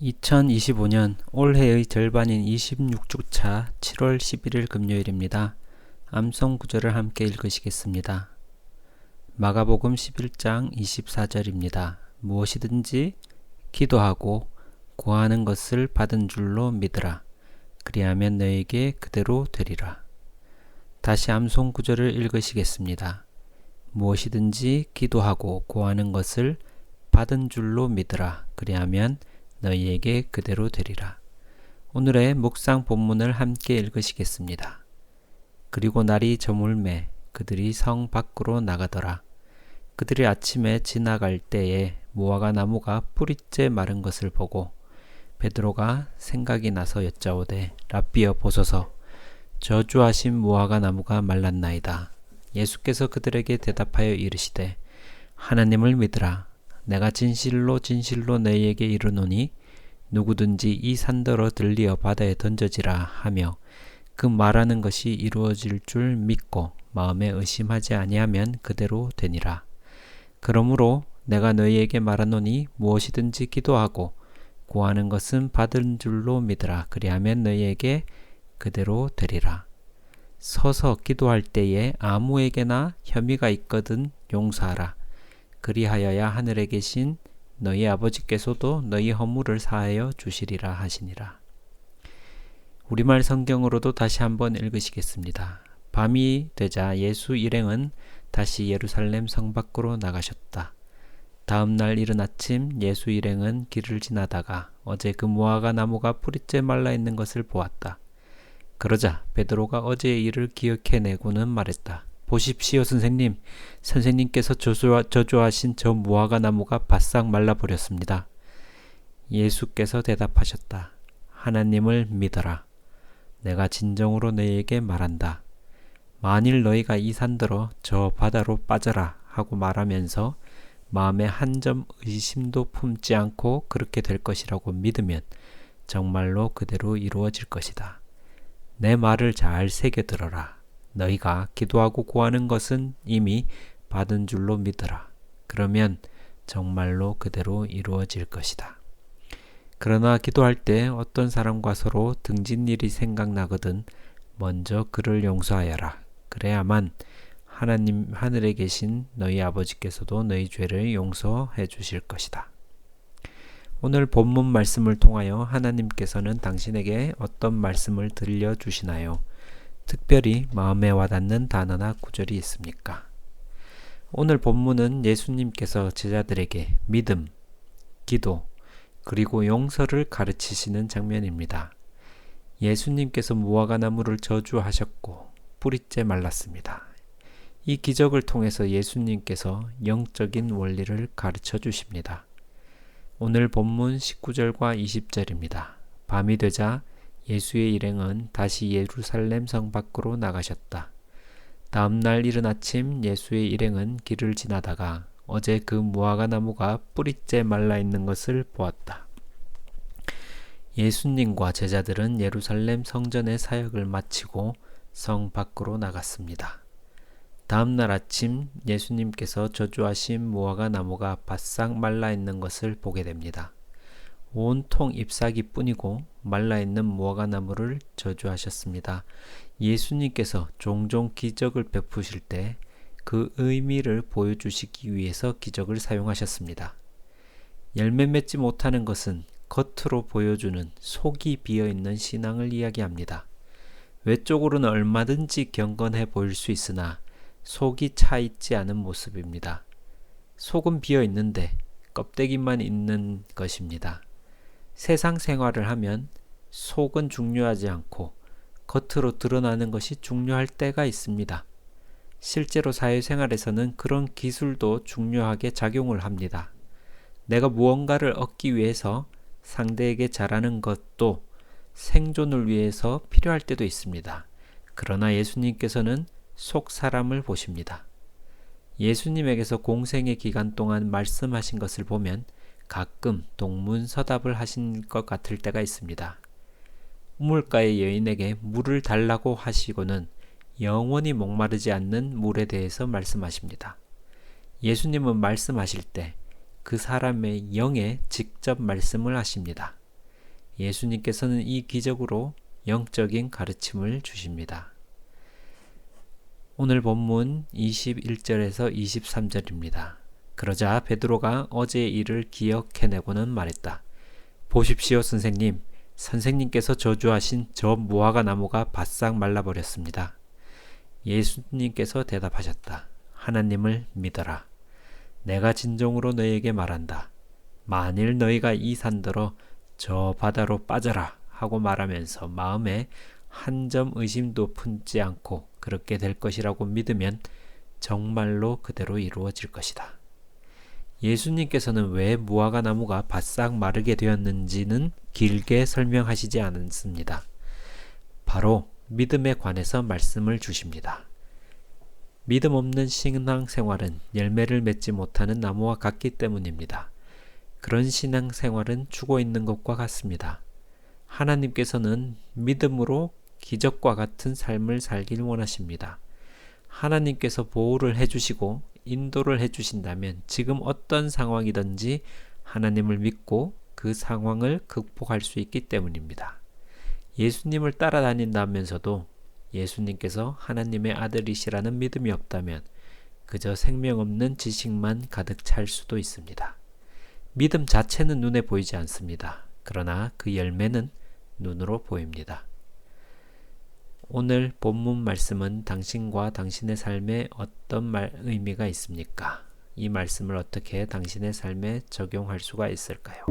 2025년 올해의 절반인 26주차 7월 11일 금요일입니다. 암송 구절을 함께 읽으시겠습니다. 마가복음 11장 24절입니다. 무엇이든지 기도하고 구하는 것을 받은 줄로 믿으라. 그리하면 너에게 그대로 되리라. 다시 암송 구절을 읽으시겠습니다. 무엇이든지 기도하고 구하는 것을 받은 줄로 믿으라. 그리하면 너희에게 그대로 되리라. 오늘의 묵상 본문을 함께 읽으시겠습니다. 그리고 날이 저물매 그들이 성 밖으로 나가더라. 그들이 아침에 지나갈 때에 무화과 나무가 뿌리째 마른 것을 보고 베드로가 생각이 나서 여짜오되 랍비여 보소서 저주하신 무화과 나무가 말랐나이다. 예수께서 그들에게 대답하여 이르시되 하나님을 믿으라. 내가 진실로 진실로 너희에게 이르노니 누구든지 이 산더러 들리어 바다에 던져지라 하며 그 말하는 것이 이루어질 줄 믿고 마음에 의심하지 아니하면 그대로 되니라. 그러므로 내가 너희에게 말하노니 무엇이든지 기도하고 구하는 것은 받은 줄로 믿으라. 그리하면 너희에게 그대로 되리라. 서서 기도할 때에 아무에게나 혐의가 있거든 용서하라. 그리하여야 하늘에 계신 너희 아버지께서도 너희 허물을 사하여 주시리라 하시니라. 우리말 성경으로도 다시 한번 읽으시겠습니다. 밤이 되자 예수 일행은 다시 예루살렘 성 밖으로 나가셨다. 다음 날 이른 아침 예수 일행은 길을 지나다가 어제 그 무화과 나무가 뿌리째 말라 있는 것을 보았다. 그러자 베드로가 어제의 일을 기억해내고는 말했다. 보십시오 선생님, 선생님께서 저주하신 저 무화과 나무가 바싹 말라버렸습니다. 예수께서 대답하셨다. 하나님을 믿어라. 내가 진정으로 너희에게 말한다. 만일 너희가 이 산더러 저 바다로 빠져라 하고 말하면서 마음에 한 점 의심도 품지 않고 그렇게 될 것이라고 믿으면 정말로 그대로 이루어질 것이다. 내 말을 잘 새겨들어라. 너희가 기도하고 구하는 것은 이미 받은 줄로 믿어라. 그러면 정말로 그대로 이루어질 것이다. 그러나 기도할 때 어떤 사람과 서로 등진 일이 생각나거든 먼저 그를 용서하여라. 그래야만 하나님 하늘에 계신 너희 아버지께서도 너희 죄를 용서해 주실 것이다. 오늘 본문 말씀을 통하여 하나님께서는 당신에게 어떤 말씀을 들려주시나요? 특별히 마음에 와닿는 단어나 구절이 있습니까? 오늘 본문은 예수님께서 제자들에게 믿음, 기도, 그리고 용서를 가르치시는 장면입니다. 예수님께서 무화과 나무를 저주하셨고 뿌리째 말랐습니다. 이 기적을 통해서 예수님께서 영적인 원리를 가르쳐 주십니다. 오늘 본문 19절과 20절입니다. 밤이 되자 예수의 일행은 다시 예루살렘 성 밖으로 나가셨다. 다음 날 이른 아침 예수의 일행은 길을 지나다가 어제 그 무화과 나무가 뿌리째 말라 있는 것을 보았다. 예수님과 제자들은 예루살렘 성전의 사역을 마치고 성 밖으로 나갔습니다. 다음 날 아침 예수님께서 저주하신 무화과 나무가 바싹 말라 있는 것을 보게 됩니다. 온통 잎사귀뿐이고 말라있는 무화과 나무를 저주하셨습니다. 예수님께서 종종 기적을 베푸실 때 그 의미를 보여주시기 위해서 기적을 사용하셨습니다. 열매 맺지 못하는 것은 겉으로 보여주는 속이 비어있는 신앙을 이야기합니다. 외적으로는 얼마든지 경건해 보일 수 있으나 속이 차있지 않은 모습입니다. 속은 비어있는데 껍데기만 있는 것입니다. 세상 생활을 하면 속은 중요하지 않고 겉으로 드러나는 것이 중요할 때가 있습니다. 실제로 사회생활에서는 그런 기술도 중요하게 작용을 합니다. 내가 무언가를 얻기 위해서 상대에게 잘하는 것도 생존을 위해서 필요할 때도 있습니다. 그러나 예수님께서는 속 사람을 보십니다. 예수님에게서 공생의 기간 동안 말씀하신 것을 보면 가끔 동문서답을 하신 것 같을 때가 있습니다. 우물가의 여인에게 물을 달라고 하시고는 영원히 목마르지 않는 물에 대해서 말씀하십니다. 예수님은 말씀하실 때 그 사람의 영에 직접 말씀을 하십니다. 예수님께서는 이 기적으로 영적인 가르침을 주십니다. 오늘 본문 21절에서 23절입니다. 그러자 베드로가 어제의 일을 기억해내고는 말했다. 보십시오, 선생님. 선생님께서 저주하신 저 무화과 나무가 바싹 말라버렸습니다. 예수님께서 대답하셨다. 하나님을 믿어라. 내가 진정으로 너희에게 말한다. 만일 너희가 이 산더러 저 바다로 빠져라 하고 말하면서 마음에 한 점 의심도 품지 않고 그렇게 될 것이라고 믿으면 정말로 그대로 이루어질 것이다. 예수님께서는 왜 무화과 나무가 바싹 마르게 되었는지는 길게 설명하시지 않습니다. 바로 믿음에 관해서 말씀을 주십니다. 믿음 없는 신앙생활은 열매를 맺지 못하는 나무와 같기 때문입니다. 그런 신앙생활은 죽어 있는 것과 같습니다. 하나님께서는 믿음으로 기적과 같은 삶을 살길 원하십니다. 하나님께서 보호를 해주시고 인도를 해주신다면 지금 어떤 상황이든지 하나님을 믿고 그 상황을 극복할 수 있기 때문입니다. 예수님을 따라다닌다면서도 예수님께서 하나님의 아들이시라는 믿음이 없다면 그저 생명 없는 지식만 가득 찰 수도 있습니다. 믿음 자체는 눈에 보이지 않습니다. 그러나 그 열매는 눈으로 보입니다. 오늘 본문 말씀은 당신과 당신의 삶에 어떤 의미가 있습니까? 이 말씀을 어떻게 당신의 삶에 적용할 수가 있을까요?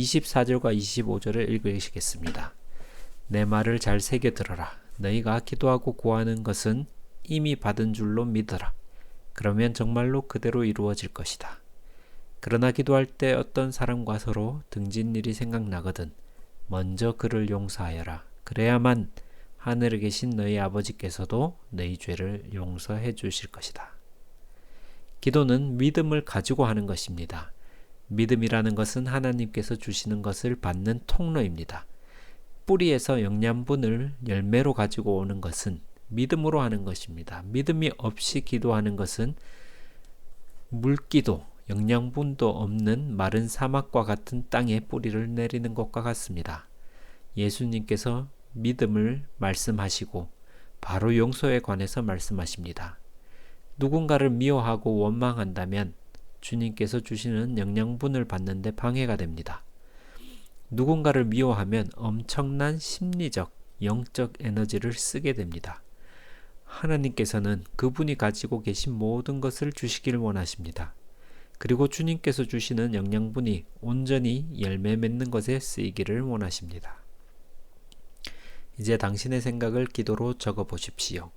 24절과 25절을 읽으시겠습니다. 내 말을 잘 새겨 들어라. 너희가 기도하고 구하는 것은 이미 받은 줄로 믿어라. 그러면 정말로 그대로 이루어질 것이다. 그러나 기도할 때 어떤 사람과 서로 등진 일이 생각나거든 먼저 그를 용서하여라. 그래야만 하늘에 계신 너희 아버지께서도 너희 죄를 용서해 주실 것이다. 기도는 믿음을 가지고 하는 것입니다. 믿음이라는 것은 하나님께서 주시는 것을 받는 통로입니다. 뿌리에서 영양분을 열매로 가지고 오는 것은 믿음으로 하는 것입니다. 믿음이 없이 기도하는 것은 물기도, 영양분도 없는 마른 사막과 같은 땅에 뿌리를 내리는 것과 같습니다. 예수님께서 믿음을 말씀하시고 바로 용서에 관해서 말씀하십니다. 누군가를 미워하고 원망한다면 주님께서 주시는 영양분을 받는데 방해가 됩니다. 누군가를 미워하면 엄청난 심리적, 영적 에너지를 쓰게 됩니다. 하나님께서는 그분이 가지고 계신 모든 것을 주시길 원하십니다. 그리고 주님께서 주시는 영양분이 온전히 열매 맺는 것에 쓰이기를 원하십니다. 이제 당신의 생각을 기도로 적어 보십시오.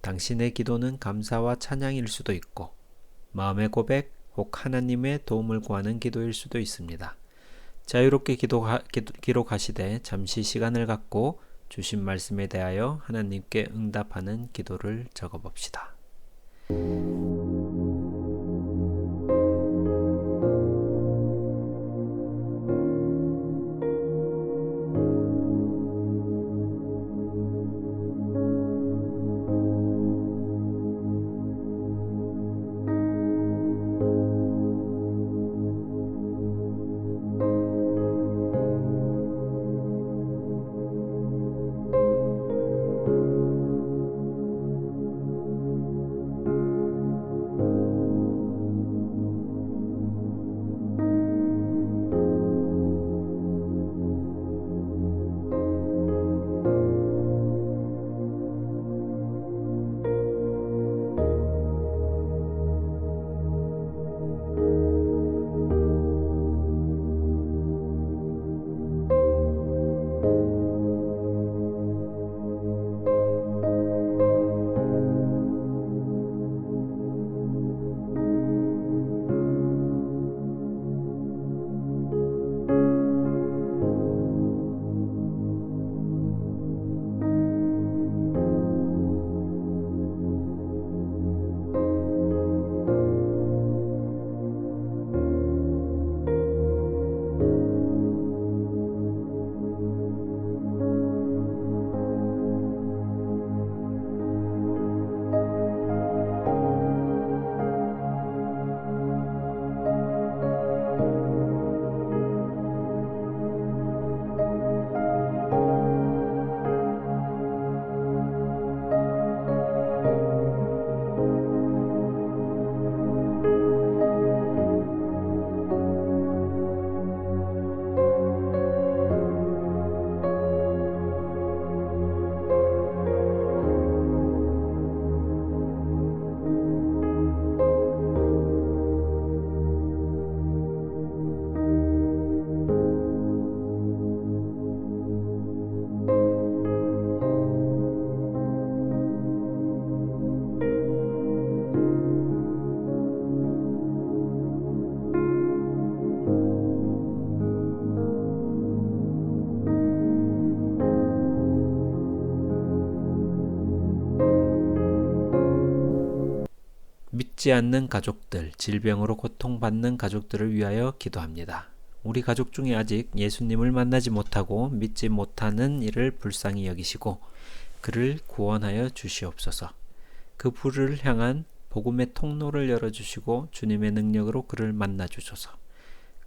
당신의 기도는 감사와 찬양일 수도 있고 마음의 고백 혹 하나님의 도움을 구하는 기도일 수도 있습니다. 자유롭게 기록하시되 잠시 시간을 갖고 주신 말씀에 대하여 하나님께 응답하는 기도를 적어 봅시다. 믿지 않는 가족들, 질병으로 고통받는 가족들을 위하여 기도합니다. 우리 가족 중에 아직 예수님을 만나지 못하고 믿지 못하는 이를 불쌍히 여기시고 그를 구원하여 주시옵소서. 그 불을 향한 복음의 통로를 열어주시고 주님의 능력으로 그를 만나 주소서.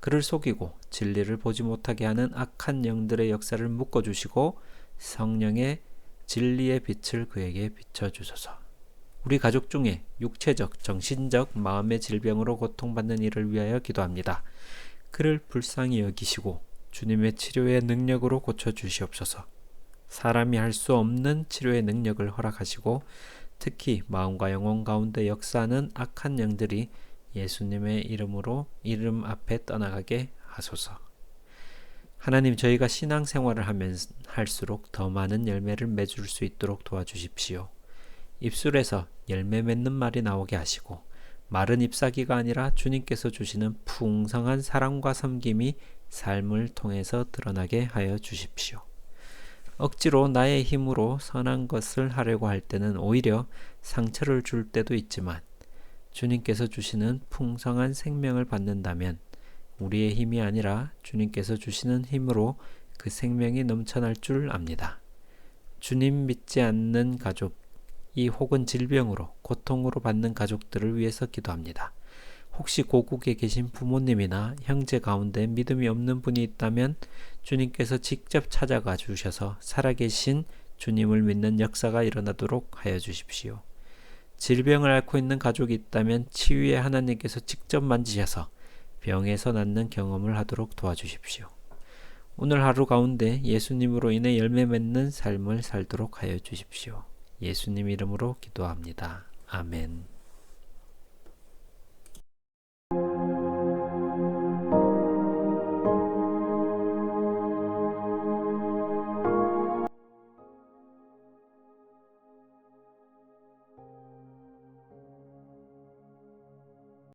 그를 속이고 진리를 보지 못하게 하는 악한 영들의 역사를 묶어주시고 성령의 진리의 빛을 그에게 비춰주소서. 우리 가족 중에 육체적, 정신적, 마음의 질병으로 고통받는 이를 위하여 기도합니다. 그를 불쌍히 여기시고 주님의 치료의 능력으로 고쳐주시옵소서. 사람이 할 수 없는 치료의 능력을 허락하시고 특히 마음과 영혼 가운데 역사하는 악한 영들이 예수님의 이름으로 이름 앞에 떠나가게 하소서. 하나님, 저희가 신앙생활을 하면 할수록 더 많은 열매를 맺을 수 있도록 도와주십시오. 입술에서 열매 맺는 말이 나오게 하시고 마른 잎사귀가 아니라 주님께서 주시는 풍성한 사랑과 섬김이 삶을 통해서 드러나게 하여 주십시오. 억지로 나의 힘으로 선한 것을 하려고 할 때는 오히려 상처를 줄 때도 있지만 주님께서 주시는 풍성한 생명을 받는다면 우리의 힘이 아니라 주님께서 주시는 힘으로 그 생명이 넘쳐날 줄 압니다. 주님 믿지 않는 가족, 이 혹은 질병으로 고통으로 받는 가족들을 위해서 기도합니다. 혹시 고국에 계신 부모님이나 형제 가운데 믿음이 없는 분이 있다면 주님께서 직접 찾아가 주셔서 살아계신 주님을 믿는 역사가 일어나도록 하여 주십시오. 질병을 앓고 있는 가족이 있다면 치유에 하나님께서 직접 만지셔서 병에서 낫는 경험을 하도록 도와주십시오. 오늘 하루 가운데 예수님으로 인해 열매 맺는 삶을 살도록 하여 주십시오. 예수님 이름으로 기도합니다. 아멘.